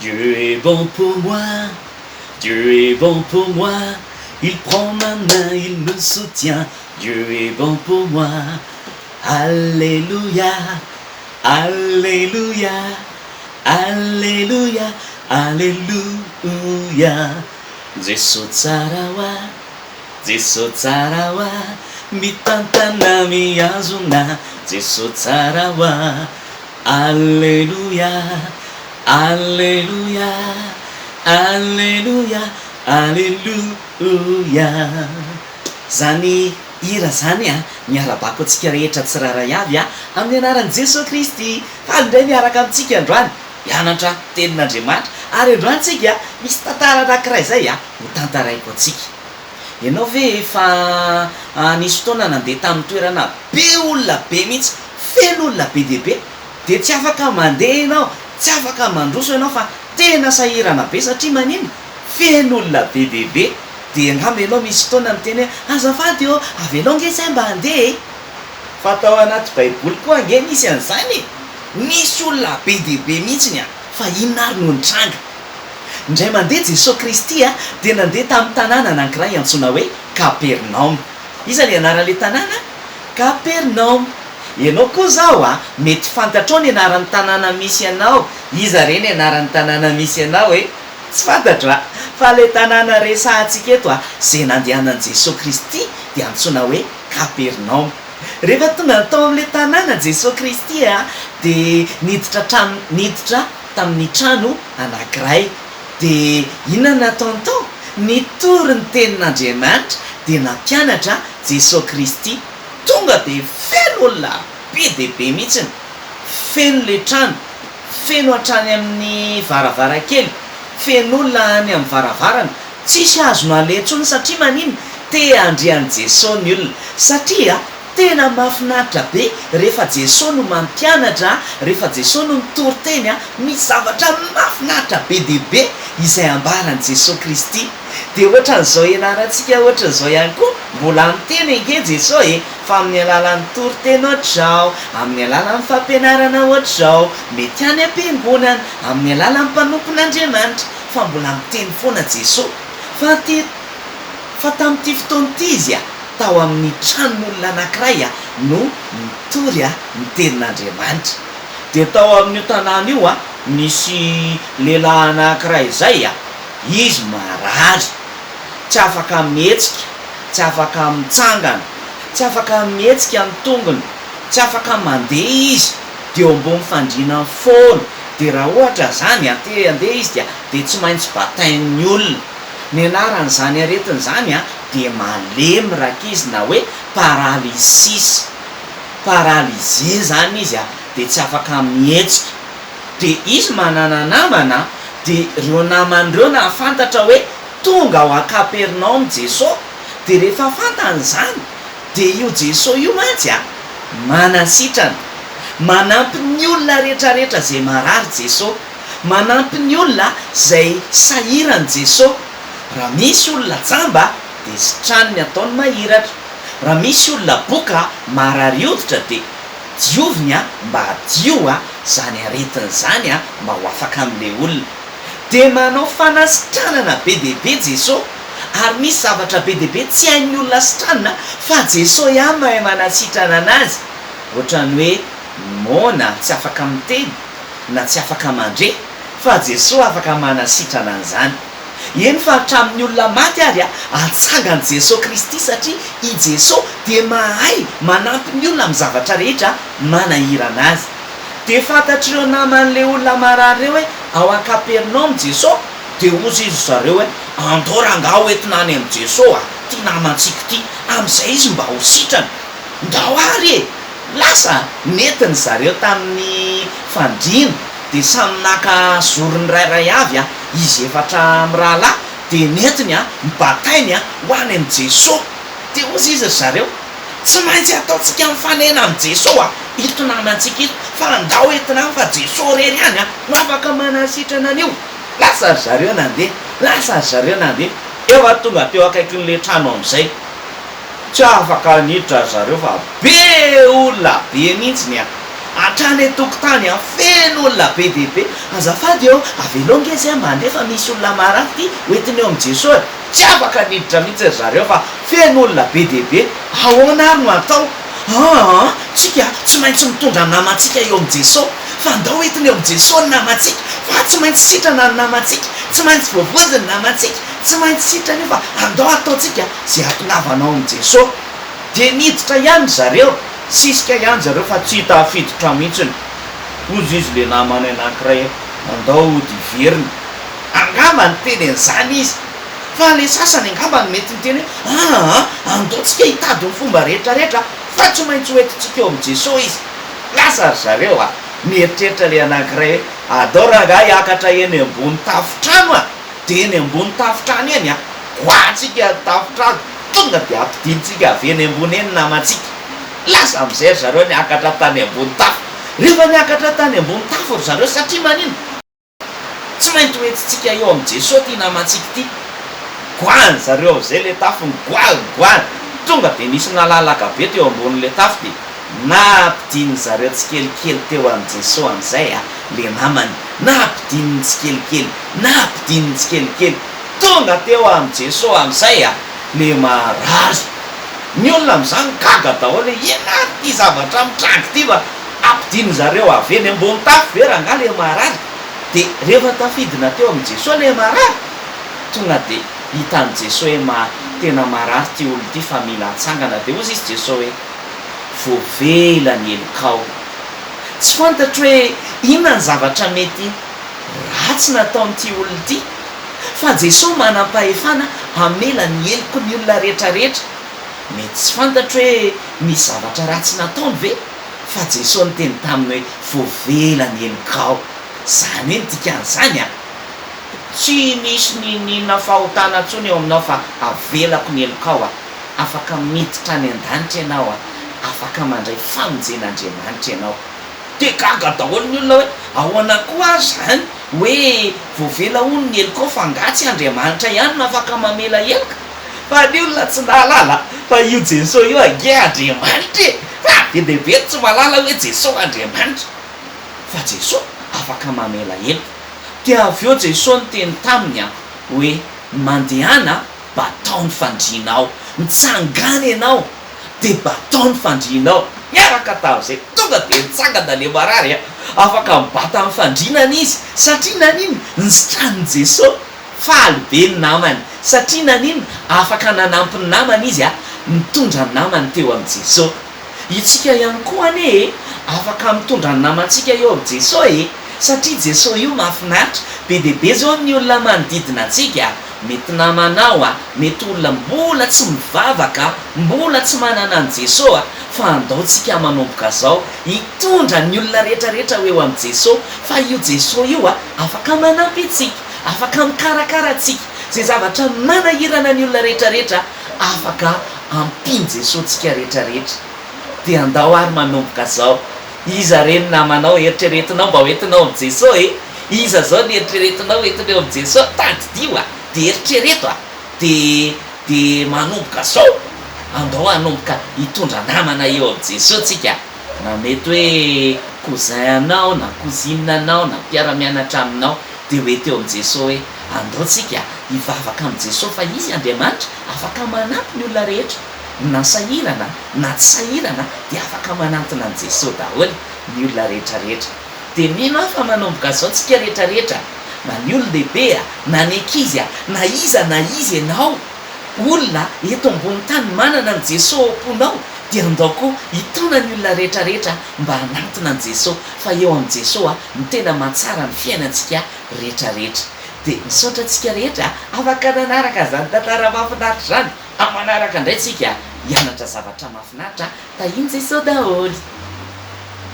Dieu est bon pour moi, Dieu est bon pour moi. Il prend ma main, il me soutient. Dieu est bon pour moi. Alléluia, Alléluia, Alléluia, Alléluia. Jesu tsara wa, Jesu tsara wa, mitantana miazuna. Jesu tsara wa, Alléluia, Alléluia, Alléluia, Alléluia. Zany hira zany miarabako antsika rehetra tsiraray avy amin'ny anaran'i Jesosy Kristy. Faly indray miaraka amintsika androany mianatra tenin'Andriamanitra, ary androany tsika misy tantara anankiray zay ho tantaraiko antsika. Ianao ve fa nisy fotoana nandeha tamin'ny toerana be olona be mihitsy, feno olona be dia be, dia tsy afaka mandeha ianao, tsy afaka mandroso ianao fa tena sahirana be satria manino feno olona be dia be. Dia angamba ianao misy fotoana miteny hoe azafady eo avelao nge zay mba handeha. Fa tao anaty baiboly koa nge misy an'izany, misy olona be dia be mihitsiny fa inona ary no nitranga. Indray mandeha Jesosy Kristy dia nandeha tamin'ny tanàna anankiray antsoina hoe Kapernaum. Iza le anaran'le tanàna? Kapernaum. Ianao koa zao mety fantatrao ny anaran'ny tanàna misy anao. Iza re ny anaran'ny tanàna misy anao tsy fantatra, fa le tanàna resahantsika eto zay nandehanan' Jesosy Kristy dia antsoina hoe Kapernaum. Rehefa tonga tao amin'le tanàna Jesosy Kristy dia niditra tamin'ny trano anankiray. Dia inona nataony tao? Nitory ny tenin'Andriamanitra dia nampianatra Jesosy Kristy. Tonga dia feno olona be dia be mihitsiny, feno le trano, feno hatrany amin'ny varavarakely, feno olona any amin'ny varavarana. Tsisy azony aletsony satria manino te andrian'i Jesosy ny olona, satria tena mahafinaritra be rehefa Jesosy no mampianatra, rehefa Jesosy no mitory teny. Misy zavatra mahafinaritra be dia be izay ambaran'i Jesosy Kristy. Dia ohatran'izao ianarantsika, ohatran'izao ihany koa mbola miteny nge Jesosy fa amin'ny alalan'ny toriteny ohatr'izao, amin'ny alalan'ny fampianarana ohatr'izao, mety any am-piangonana, amin'ny alalan'ny mpanompon'Andriamanitra, fa mbola miteny foana Jesosy. Fa tamin'ity fotoana ity izy tao amin'ny tranon'olona anankiray no nitory ny tenin'Andriamanitra. Dia tao amin'io tanàna io misy lehilahy anankiray zay izy marary, tsy afaka mihetsika, tsy afaka mitsangana, tsy afaka mihetsika ny tongony, tsy afaka mandeha izy. Dia eo ambony fandriana foana. Dia raha ohatra zany te handeha izy dia tsy maintsy batain'ny olona. Ny anaran'izany aretin'izany dia malemy rak'izy na hoe paralysis. Paralysé zany izy dia tsy afaka mihetsika. Dia izy manana namana, dia ireo namandreo nahafantatra hoe tonga ao Kapernaum Jesosy. Dia rehefa fantany zany dia io Jesosy io mantsy manasitrana, manampy ny olona rehetrarehetra zay marary Jesosy, manampy ny olona zay sahirany Jesosy. Raha misy olona jamba dia sitrany ataony mahiratra, raha misy olona boka marary hoditra dia dioviny mba hadio zany aretin'izany mba ho afaka amin'le olona. Dia manao fanasitranana be dia be Jesosy, ary misy zavatra be dia be tsy hain'ny olona sitranana fa Jesosy ihany mahay manasitrana anazy. Ohatrany hoe mona tsy afaka miteny na tsy afaka mandre, fa Jesosy afaka manasitrana an'izany. Eny fa hatramin'ny olona maty ary atsangany Jesosy Kristy, satria i Jesosy dia mahay manampy ny olona amin'ny zavatra rehetra manahira anazy. Dia fantatr'ireo naman'le olona marary reo hoe ao Kapernaum Jesosy, dia ozy izy zareo hoe andao rangahy hoentina any amin'ny Jesosy ty namantsika ty, amin'izay izy mba ho sitrana. Ndao ary lasa netiny zareo tamin'ny fandriana. Dia samy naka zorony rairay avy izy efatra amin'ny rahalahy, dia netiny mibatainy ho any amin'ny Jesosy. Dia ozy izy zareo tsy maintsy ataontsika mifanena amin'ny Jesosy ito namantsika ito, fa andao entina fa Jesosy rery ihany no afaka manasitrana an'io. Lasa zareo nandeha, efa tonga teo akaikin'le trano amin'izay, tsy afaka niditra zareo fa be olona be mihitsiny atrany tokotany feno olona be dehibe azafady eo avelonga izy mandefa misy olona maraty oentiny eo am' jesosy tsy afaka niditra mihitsy zareo fa feno olona be dehibe ahoana ary no atao tsika tsy maintsy mitondra namatsika eo am' jesosy fa ndao oentiny eo am' jesosy namatsika fa tsy maintsy sitrana ny namatsika tsy maintsy voavoazy ny namatsika tsy maintsy sitrany io fa andao ataotsika zay ampinavanao am' jesosy de niditra ihany zareo sisika ihany zareo fa tsy hita afiditra mihitsiny ozy izy le namany anankiray andao diveriny angamba ny teny an'izany izy fa le sasany angamba ny mety nyteny hoe andaotsika hitady ny fomba rehetrarehetra fa tsy maintsy hoetitsika eo am' jesosy izy lasa ry zareo mieritreritra le anankiray hoe adao raha hiakatra eny ambony tafitrano de eny ambony tafitrano eny goatsika tafitrano tonga de ampidinitsika avy eny ambony eny namatsika lasa am'izay ry zareo niakatra tany ambony tafo rehefa niakatra tany ambony tafo ry zareo satria manino tsy mainty hoetitsika eo am' jesosy ty namatsika ty goany zareo am'izay le tafo ny goany tonga de nisy nalalaka be teo ambon'le tafo de nampidiny zareo tsikelikely teo am' jesosy am'izay le namany nampidiny tsikelikely nampidiny tsikelikely tonga teo am' jesosy am'izay le marary ny olona am'izany gaga daholo ienary ty zavatra mitrangy ty fa ampidiny zareo avy eny ambony tafo ve raha nga le marary de rehefa tafidina teo am' jesosy le marary tonga de hitan' jesosy hoe tena marary ty olo ty fa mila atsangana de ozy izy jesosy hoe voavela ny elokao tsy fantatry hoe inona ny zavatra mety ratsy nataon'ity olo ty fa jesosy manam-pahefana amela ny eloko ny olona rehetrarehetra mety tsy fantatry hoe misy zavatra ratsy nataony ve fa jesosy ny teny taminy hoe voavela ny elokao zany eny dikan'izany tsy misy ninina fahotana ntsony eo aminao fa avelako ny elokao afaka miditra any an-danitra ianao afaka mandray famonjen'andriamanitra ianao de gaga daholo ny olona hoe ahoana koa zany hoe voavela ono ny elokao fa ngatsy andriamanitra ihany no afaka mamela eloka fa ny olona tsy nahalala fa io jesosy io ange andriamanitra de lehibe tsy malala hoe jesosy andriamanitra fa jesosy afaka mamela eloka de avy eo jesosy ny teny taminy hoe mandehana bataony fandrianao mitsangana ianao de bataony fandrianao miaraka tam'izay tonga de mitsangana le marary afaka mibata amin'ny fandrinana izy satria naniny nisitrany jesosy faly be ny namany satria naniny afaka nanampy ny namany izy mitondra ny namany teo am' jesosy itsika ihany koa ane afaka mitondra ny namantsika eo am' jesosy satria jesosy io mahafinaritra be dehibe zao amin'ny olona manodidina atsika mety namanao mety olona mbola tsy mivavaka mbola tsy manana an' jesosy fa andaotsika manomboka zao hitondra ny olona rehetrarehetra eo am' jesosy fa io jesosy io afaka manampy atsika afaka mikarakara atsika zay zavatra manahirana ny olona rehetrarehetra afaka ampiny jesosy tsika rehetrarehetra de andao ary manomboka zao iza reny namanao eritreretinao mba hoentinao am' jesosy iza zao ny eritreretinao entinao am' jesosy tadidio de eritrereto de manomboka zao andao anomboka hitondra namana eo am' jesosy tsika na mety hoe cousin anao na cousine anao na mpiara-mianatra aminao de hoety eo am' jesosy hoe andao tsika hivavaka am' jesosy fa izy andriamanitra afaka manampy ny olona rehetra na sahirana na tsy sahirana de afaka manantona an' jesosy daholo ny olona rehetrarehetra de mino afa manomboka zao tsika rehetrarehetra na ny olo lehibe na ny ankizy na izy ianao olona eto ambony tany manana an' jesosy amponao de andao koa hitona ny olona rehetrarehetra mba hanantona an' jesosy fa eo am' jesosy ny tena mahatsara ny fiainantsika rehetrarehetra de misaotra tsika rehetra afaka nanaraka zany tantara mahafinaritra zany amin'ny manaraka indray tsika hianatra zavatra mahafinaritra tahiny jesosy daholo